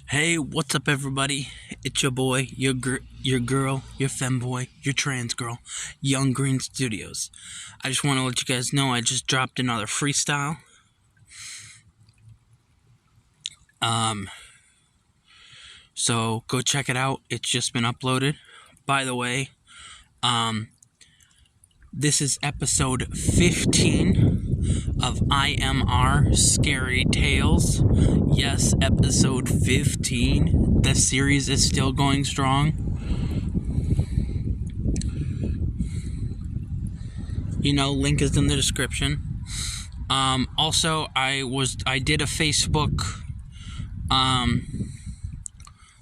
Hey, what's up, everybody? It's your boy, your girl, your femboy, your trans girl, Young Green Studios. I just want to let you guys know I just dropped another freestyle. So go check it out. It's just been uploaded. By the way, this is episode 15 of IMR Scary Tales. Yes, episode 15. The series is still going strong. Link is in the description. Also, I did a Facebook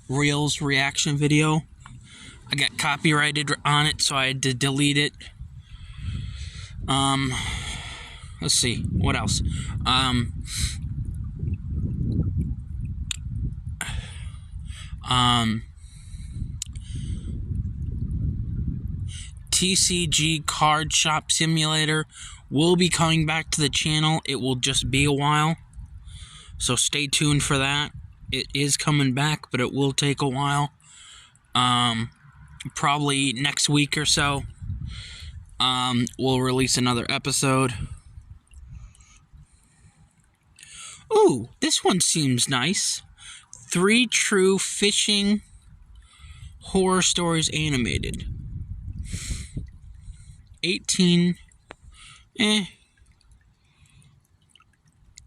Reels reaction video. I got copyrighted on it, so I had to delete it. Let's see, what else? TCG Card Shop Simulator will be coming back to the channel. It will just be a while, so stay tuned for that. It is coming back, but it will take a while. Probably next week or so, we'll release another episode. Ooh, this one seems nice. 3 True Fishing Horror Stories Animated. 18.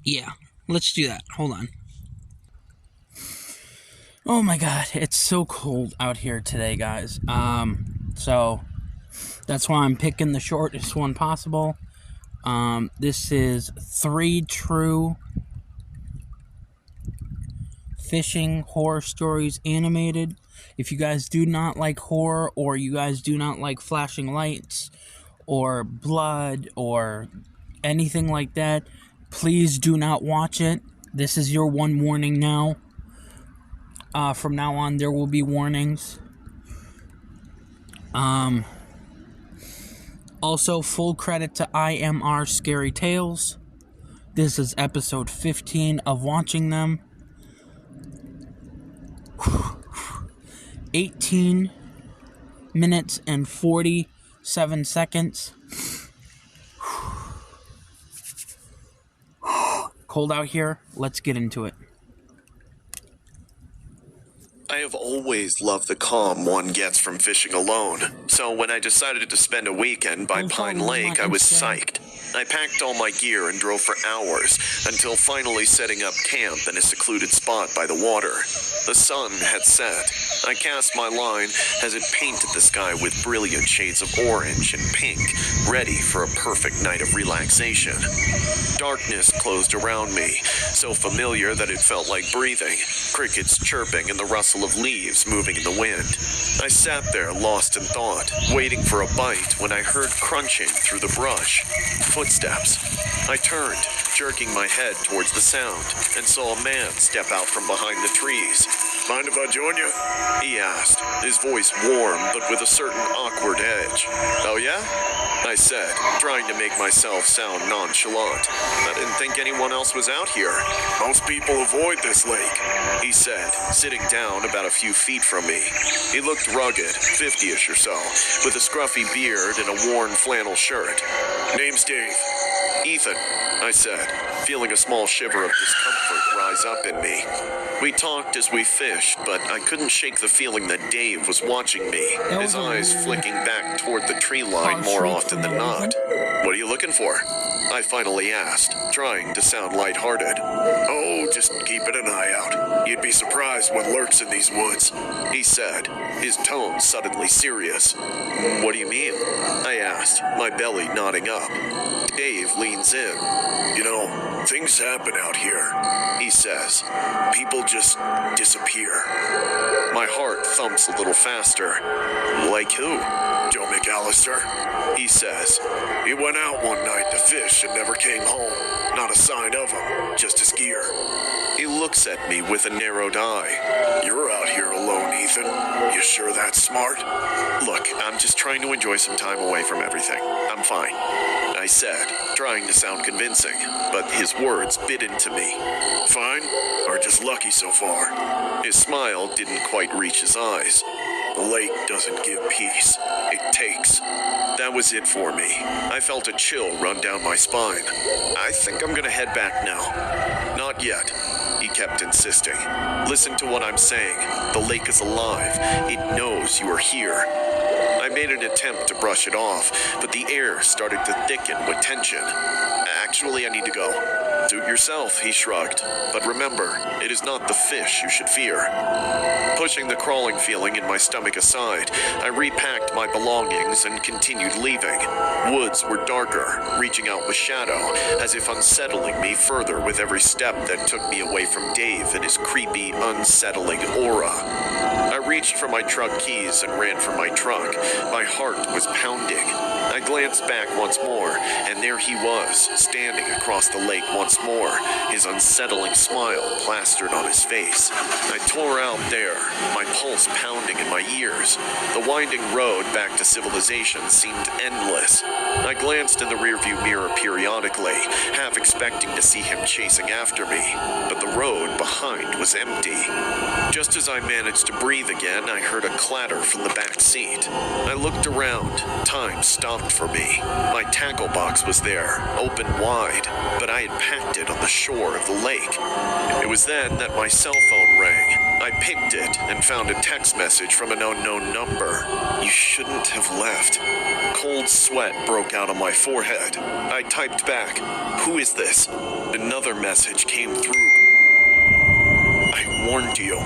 Yeah, let's do that. Hold on. Oh my god, it's so cold out here today, guys. So that's why I'm picking the shortest one possible. This is 3 True Fishing Horror Stories Animated. If you guys do not like horror, or you guys do not like flashing lights, or blood, or anything like that, please do not watch it. This is your one warning now. From now on, there will be warnings. Also, full credit to IMR Scary Tales. This is episode 15 of watching them. 18 minutes and 47 seconds. Cold out here. Let's get into it. I have always loved the calm one gets from fishing alone, so when I decided to spend a weekend by Pine Lake, I was psyched. I packed all my gear and drove for hours, until finally setting up camp in a secluded spot by the water. The sun had set. I cast my line as it painted the sky with brilliant shades of orange and pink, ready for a perfect night of relaxation. Darkness closed around me, so familiar that it felt like breathing, crickets chirping and the rustle of leaves moving in the wind. I sat there lost in thought, waiting for a bite, when I heard crunching through the brush. Footsteps. I turned, jerking my head towards the sound, and saw a man step out from behind the trees. "Mind if I join you?" he asked, his voice warm but with a certain awkward edge. "Oh yeah?" I said, trying to make myself sound nonchalant. "I didn't think anyone else was out here." "Most people avoid this lake," he said, sitting down about a few feet from me. He looked rugged, 50-ish or so, with a scruffy beard and a worn flannel shirt. "Name's Dave." "Ethan," I said, feeling a small shiver of discomfort rise up in me. We talked as we fished, but I couldn't shake the feeling that Dave was watching me, his eyes flicking back toward the tree line more often than not. "What are you looking for?" I finally asked, trying to sound lighthearted. "Oh, just keeping an eye out. You'd be surprised what lurks in these woods," he said, his tone suddenly serious. "What do you mean?" I asked, my belly nodding up. Dave leans in. "You know, things happen out here," he says. "People just disappear." My heart thumps a little faster. "Like who?" "Joe McAllister," he says. "He went out one night to fish and never came home. Not a sign of him, just his gear." He looks at me with a narrowed eye. "You're out here alone, Ethan. You sure that's smart?" "Look, I'm just trying to enjoy some time away from everything. I'm fine," I said, trying to sound convincing, but his words bit into me. "Fine? Or just lucky so far." His smile didn't quite reach his eyes. "The lake doesn't give peace, it takes." That was it for me. I felt a chill run down my spine. "I think I'm gonna head back now." "Not yet," he kept insisting. "Listen to what I'm saying. The lake is alive. It knows you are here." I made an attempt to brush it off, but the air started to thicken with tension. "Actually, I need to go." "Suit yourself," he shrugged. "But remember, it is not the fish you should fear." Pushing the crawling feeling in my stomach aside, I repacked my belongings and continued leaving. Woods were darker, reaching out with shadow, as if unsettling me further with every step that took me away from Dave and his creepy, unsettling aura. I reached for my truck keys and ran for my truck. My heart was pounding. I glanced back once more, and there he was, standing across the lake once more, his unsettling smile plastered on his face. I tore out there, my pulse pounding in my ears. The winding road back to civilization seemed endless. I glanced in the rearview mirror periodically, half expecting to see him chasing after me, but the road behind was empty. Just as I managed to breathe again, I heard a clatter from the back seat. I looked around. Time stopped for me. My tackle box was there, open wide, but I had packed it on the shore of the lake. It was then that my cell phone rang. I picked it and found a text message from an unknown number. "You shouldn't have left." Cold sweat broke out on my forehead. I typed back, "Who is this?" Another message came through. "I warned you."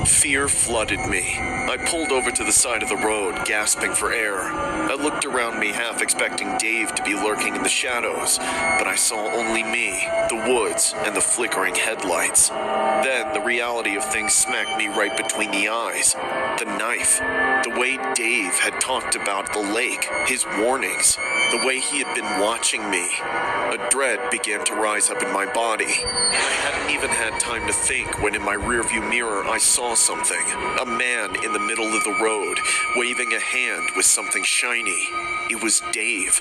Fear flooded me. I pulled over to the side of the road, gasping for air. I looked around me, half expecting Dave to be lurking in the shadows, but I saw only me, the woods, and the flickering headlights. Then the reality of things smacked me right between the eyes. The knife. The way Dave had talked about the lake, his warnings, the way he had been watching me. A dread began to rise up in my body. I hadn't even had time to think when in my rearview mirror I saw something. A man in the middle of the road, waving a hand with something shiny. It was Dave.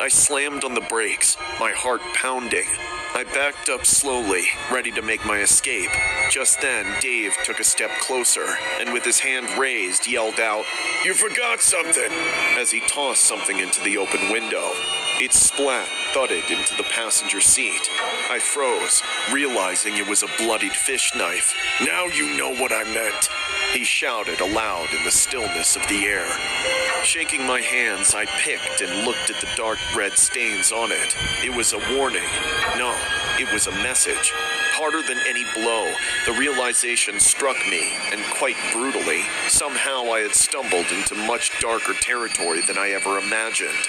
I slammed on the brakes, my heart pounding. I backed up slowly, ready to make my escape. Just then, Dave took a step closer, and with his hand raised, yelled out, "You forgot something!" as he tossed something into the open window. It splat, thudded into the passenger seat. I froze, realizing it was a bloodied fish knife. "Now you know what I meant," he shouted aloud in the stillness of the air. Shaking my hands, I picked and looked at the dark red stains on it. It was a warning. No, it was a message. Harder than any blow, the realization struck me, and quite brutally, somehow I had stumbled into much darker territory than I ever imagined.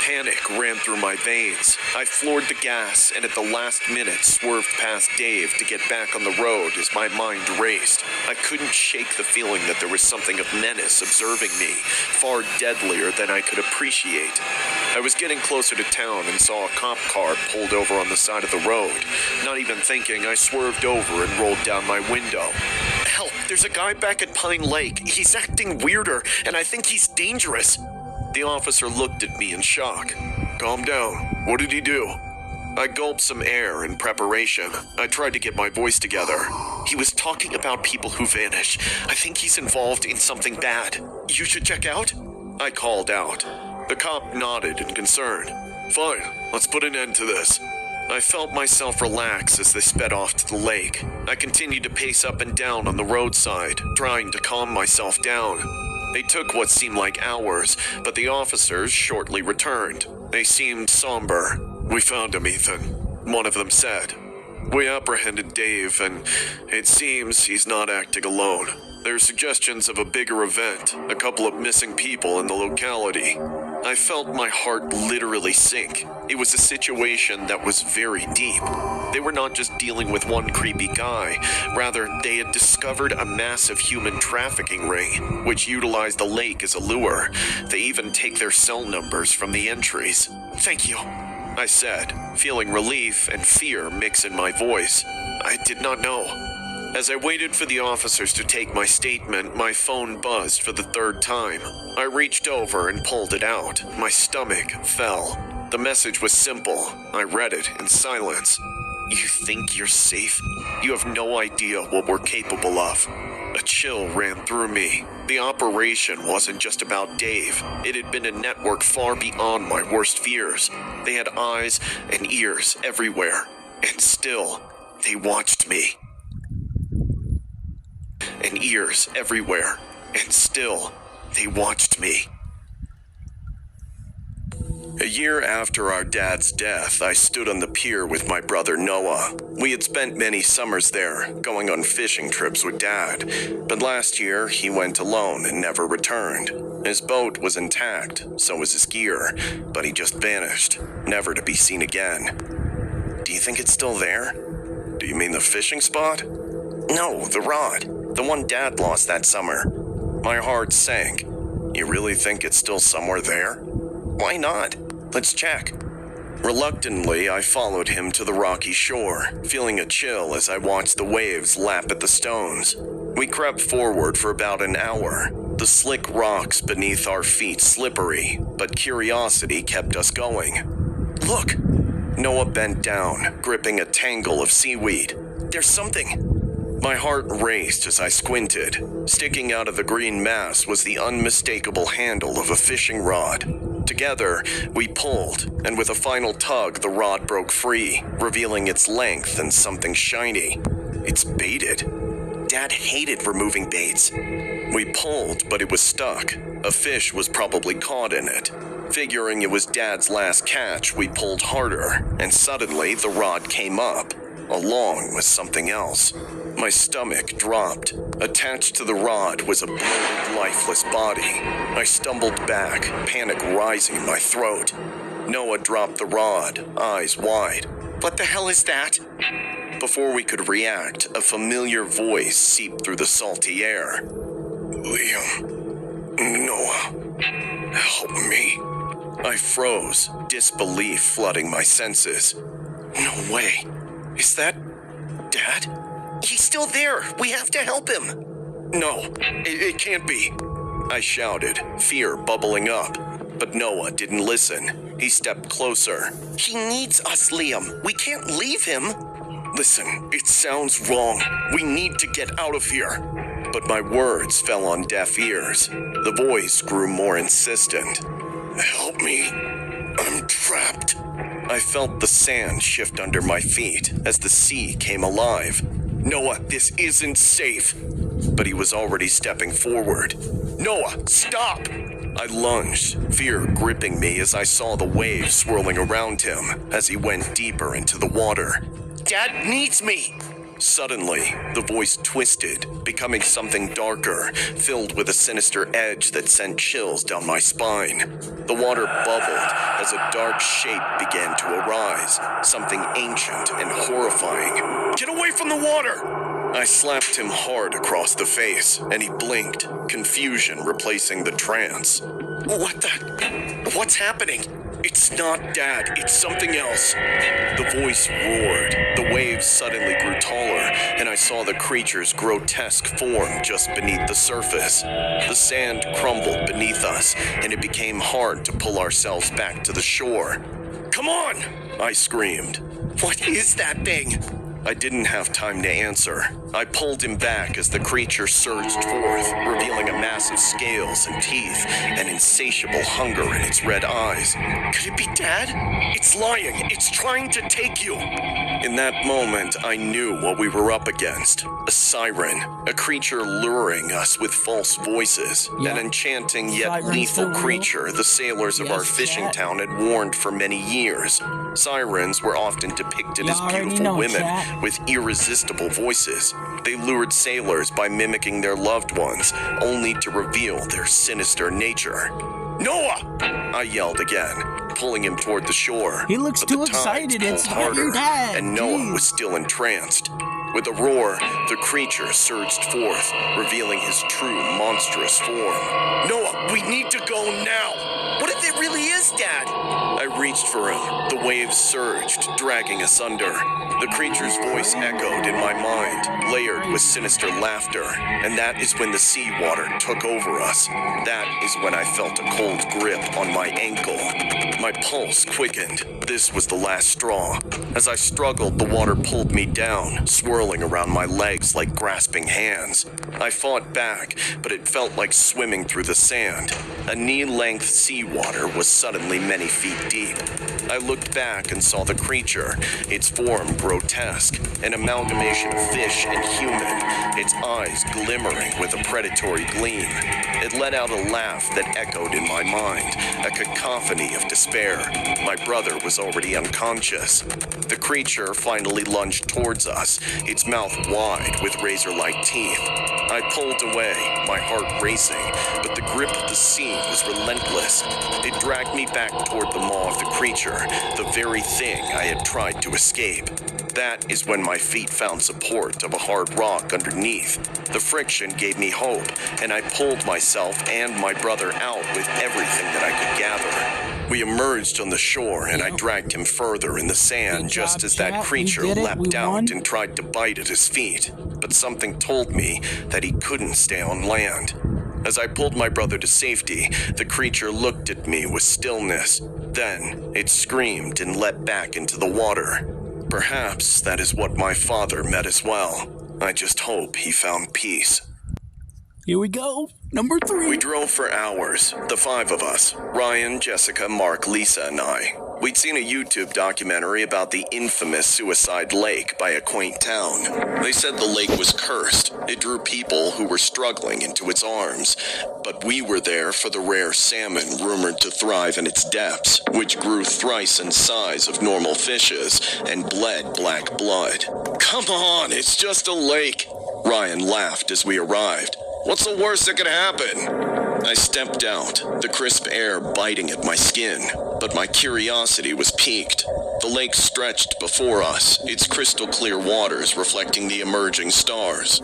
Panic ran through my veins. I floored the gas and at the last minute swerved past Dave to get back on the road as my mind raced. I couldn't shake the feeling that there was something of menace observing me, far deadlier than I could appreciate. I was getting closer to town and saw a cop car pulled over on the side of the road. Not even thinking, I swerved over and rolled down my window. "Help, there's a guy back at Pine Lake. He's acting weirder, and I think he's dangerous." The officer looked at me in shock. "Calm down. What did he do?" I gulped some air in preparation. I tried to get my voice together. "He was talking about people who vanish. I think he's involved in something bad. You should check out?" I called out. The cop nodded in concern. "Fine, let's put an end to this." I felt myself relax as they sped off to the lake. I continued to pace up and down on the roadside, trying to calm myself down. They took what seemed like hours, but the officers shortly returned. They seemed somber. "We found him, Ethan," one of them said. "We apprehended Dave, and it seems he's not acting alone. There are suggestions of a bigger event, a couple of missing people in the locality." I felt my heart literally sink. It was a situation that was very deep. They were not just dealing with one creepy guy. Rather, they had discovered a massive human trafficking ring, which utilized the lake as a lure. They even take their cell numbers from the entries. "Thank you," I said, feeling relief and fear mix in my voice. I did not know. As I waited for the officers to take my statement, my phone buzzed for the third time. I reached over and pulled it out. My stomach fell. The message was simple. I read it in silence. You think you're safe? You have no idea what we're capable of. A chill ran through me. The operation wasn't just about Dave. It had been a network far beyond my worst fears. They had eyes and ears everywhere. And still, they watched me. And ears everywhere. And still, they watched me. A year after our dad's death, I stood on the pier with my brother Noah. We had spent many summers there, going on fishing trips with Dad. But last year, he went alone and never returned. His boat was intact, so was his gear, but he just vanished, never to be seen again. Do you think it's still there? Do you mean the fishing spot? No, the rod. The one Dad lost that summer. My heart sank. You really think it's still somewhere there? Why not? Let's check. Reluctantly, I followed him to the rocky shore, feeling a chill as I watched the waves lap at the stones. We crept forward for about an hour, the slick rocks beneath our feet slippery, but curiosity kept us going. Look! Noah bent down, gripping a tangle of seaweed. There's something. My heart raced as I squinted. Sticking out of the green mass was the unmistakable handle of a fishing rod. Together, we pulled, and with a final tug, the rod broke free, revealing its length and something shiny. It's baited. Dad hated removing baits. We pulled, but it was stuck. A fish was probably caught in it. Figuring it was Dad's last catch, we pulled harder, and suddenly the rod came up, along with something else. My stomach dropped. Attached to the rod was a bloated, lifeless body. I stumbled back, panic rising in my throat. Noah dropped the rod, eyes wide. What the hell is that? Before we could react, a familiar voice seeped through the salty air. Liam, Noah, help me. I froze, disbelief flooding my senses. No way. Is that Dad? He's still there. We have to help him. No, it can't be. I shouted, fear bubbling up. But Noah didn't listen. He stepped closer. He needs us, Liam. We can't leave him. Listen, it sounds wrong. We need to get out of here. But my words fell on deaf ears. The voice grew more insistent. Help me. I'm trapped. I felt the sand shift under my feet as the sea came alive. Noah, this isn't safe. But he was already stepping forward. Noah, stop! I lunged, fear gripping me as I saw the waves swirling around him as he went deeper into the water. Dad needs me! Suddenly, the voice twisted, becoming something darker, filled with a sinister edge that sent chills down my spine. The water bubbled as a dark shape began to arise, something ancient and horrifying. Get away from the water! I slapped him hard across the face, and he blinked, confusion replacing the trance. What's happening? It's not Dad, it's something else. The voice roared. The waves suddenly grew taller, and I saw the creature's grotesque form just beneath the surface. The sand crumbled beneath us, and it became hard to pull ourselves back to the shore. Come on! I screamed. What is that thing? I didn't have time to answer. I pulled him back as the creature surged forth, revealing a mass of scales and teeth and insatiable hunger in its red eyes. Could it be Dad? It's lying. It's trying to take you. In that moment, I knew what we were up against. A siren, a creature luring us with false voices. Yeah. An enchanting yet Sirens lethal for real? creature the sailors of our Yes, fishing chat. town had warned for many years. Sirens were often depicted You as already beautiful know, women chat. with irresistible voices. They lured sailors by mimicking their loved ones, only to reveal their sinister nature. Noah! I yelled again, pulling him toward the shore. He looks But too the tides excited. pulled It's not your harder, dad. and Noah Jeez. was still entranced. With a roar, the creature surged forth, revealing his true monstrous form. Noah, we need to go now! What if it really is Dad? I reached for him. The waves surged, dragging us under. The creature's voice echoed in my mind, layered with sinister laughter, and that is when the seawater took over us. That is when I felt a cold grip on my ankle. My pulse quickened. This was the last straw. As I struggled, the water pulled me down, swirling around my legs like grasping hands. I fought back, but it felt like swimming through the sand. A knee-length seawater was suddenly many feet deep. I looked back and saw the creature, its form grotesque, an amalgamation of fish and human, its eyes glimmering with a predatory gleam. It let out a laugh that echoed in my mind, a cacophony of despair. My brother was already unconscious. The creature finally lunged towards us, its mouth wide with razor-like teeth. I pulled away, my heart racing, but the grip of the sea was relentless. It dragged me back toward the maw of the creature, the very thing I had tried to escape. That is when my feet found support of a hard rock underneath. The friction gave me hope, and I pulled myself and my brother out with everything that I could gather. We emerged on the shore, and I dragged him further in the sand just as that creature leapt out and tried to bite at his feet. But something told me that he couldn't stay on land. As I pulled my brother to safety, the creature looked at me with stillness. Then it screamed and leapt back into the water. Perhaps that is what my father met as well. I just hope he found peace. Here we go. Number 3. We drove for hours, the 5 of us, Ryan, Jessica, Mark, Lisa, and I. We'd seen a YouTube documentary about the infamous Suicide Lake by a quaint town. They said the lake was cursed. It drew people who were struggling into its arms. But we were there for the rare salmon rumored to thrive in its depths, which grew thrice in size of normal fishes and bled black blood. Come on, it's just a lake. Ryan laughed as we arrived. What's the worst that could happen? I stepped out, the crisp air biting at my skin, but my curiosity was piqued. The lake stretched before us, its crystal clear waters reflecting the emerging stars.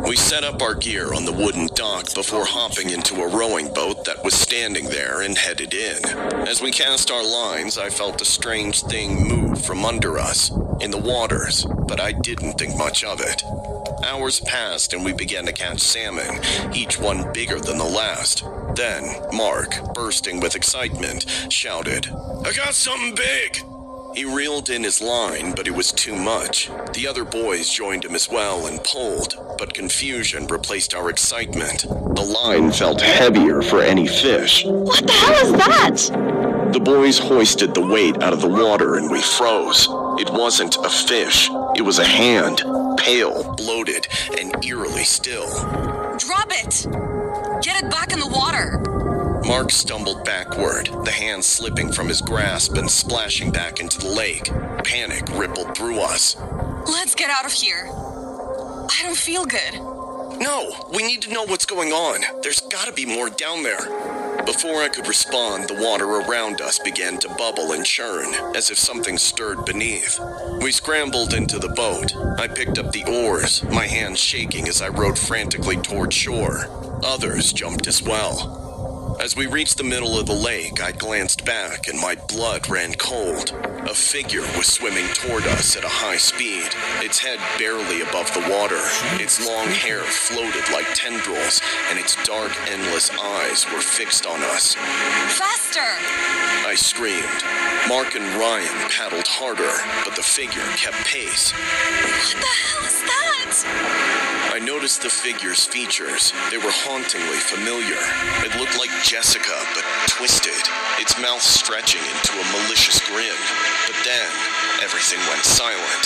We set up our gear on the wooden dock before hopping into a rowing boat that was standing there and headed in. As we cast our lines, I felt a strange thing move from under us, in the waters, but I didn't think much of it. Hours passed and we began to catch salmon, each one bigger than the last. Then, Mark, bursting with excitement, shouted, "I got something big!" He reeled in his line, but it was too much. The other boys joined him as well and pulled, but confusion replaced our excitement. The line felt heavier for any fish. What the hell is that? The boys hoisted the weight out of the water and we froze. It wasn't a fish. It was a hand, pale, bloated, and eerily still. Drop it! Get it back in the water! Mark stumbled backward, the hand slipping from his grasp and splashing back into the lake. Panic rippled through us. Let's get out of here. I don't feel good. No, we need to know what's going on. There's gotta be more down there. Before I could respond, the water around us began to bubble and churn, as if something stirred beneath. We scrambled into the boat. I picked up the oars, my hands shaking as I rowed frantically toward shore. Others jumped as well. As we reached the middle of the lake, I glanced back and my blood ran cold. A figure was swimming toward us at a high speed, its head barely above the water. Its long hair floated like tendrils, and its dark, endless eyes were fixed on us. Faster! I screamed. Mark and Ryan paddled harder, but the figure kept pace. What the hell is that? I noticed the figure's features. They were hauntingly familiar. It looked like Jessica, but twisted, its mouth stretching into a malicious grin. But then, everything went silent.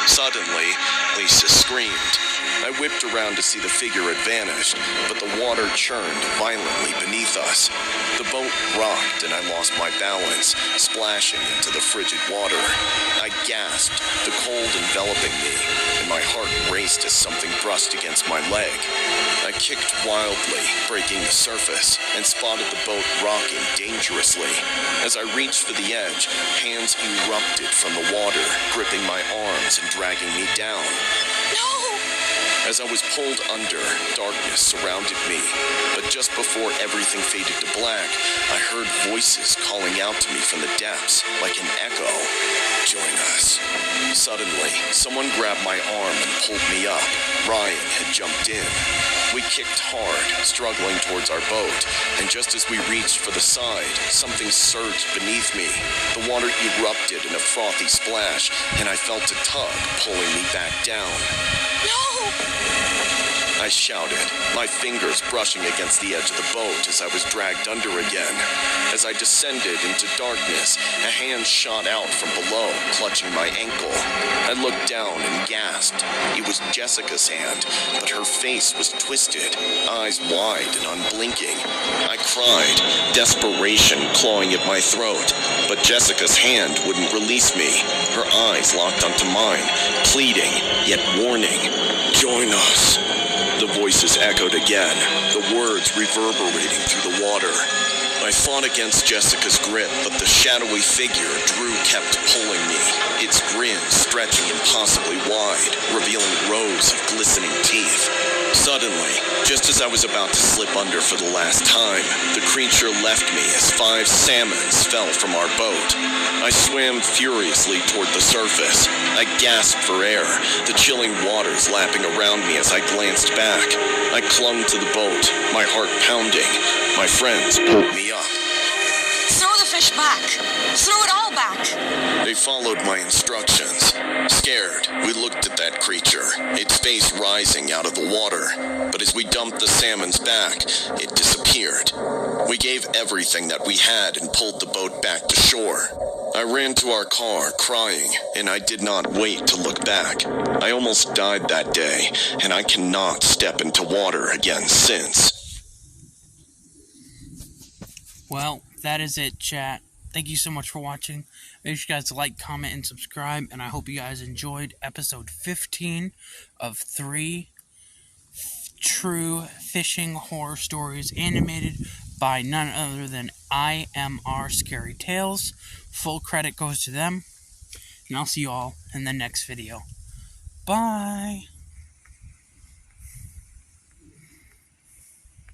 Suddenly, Lisa screamed. I whipped around to see the figure had vanished, but the water churned violently beneath us. The boat rocked and I lost my balance, splashing into the frigid water. I gasped, the cold enveloping me, and my heart raced as something brushed against my leg. I kicked wildly, breaking the surface, and spotted the boat rocking dangerously. As I reached for the edge, hands erupted from the water, gripping my arms and dragging me down. No! As I was pulled under, darkness surrounded me. But just before everything faded to black, I heard voices calling out to me from the depths, like an echo. Join us. Suddenly, someone grabbed my arm and pulled me up. Ryan had jumped in. We kicked hard, struggling towards our boat, and just as we reached for the side, something surged beneath me. The water erupted in a frothy splash, and I felt a tug pulling me back down. No! I shouted, my fingers brushing against the edge of the boat as I was dragged under again. As I descended into darkness, a hand shot out from below, clutching my ankle. I looked down and gasped. It was Jessica's hand, but her face was twisted, eyes wide and unblinking. I cried, desperation clawing at my throat, but Jessica's hand wouldn't release me. Her eyes locked onto mine, pleading, yet warning. Join us. The voices echoed again, the words reverberating through the water. I fought against Jessica's grip, but the shadowy figure Drew kept pulling me, its grin stretching impossibly wide, revealing rows of glistening teeth. Suddenly, just as I was about to slip under for the last time, the creature left me as 5 salmons fell from our boat. I swam furiously toward the surface. I gasped for air, the chilling waters lapping around me as I glanced back. I clung to the boat, my heart pounding. My friends pulled me up. Throw the fish back. Throw it all back. They followed my instructions. Scared, we looked at that creature, its face rising out of the water. But as we dumped the salmons back, it disappeared. We gave everything that we had and pulled the boat back to shore. I ran to our car, crying, and I did not wait to look back. I almost died that day, and I cannot step into water again since. Well, that is it, chat. Thank you so much for watching. Make sure you guys like, comment, and subscribe. And I hope you guys enjoyed episode 15 of 3 true fishing horror stories animated by none other than IMR Scary Tales. Full credit goes to them. And I'll see you all in the next video. Bye!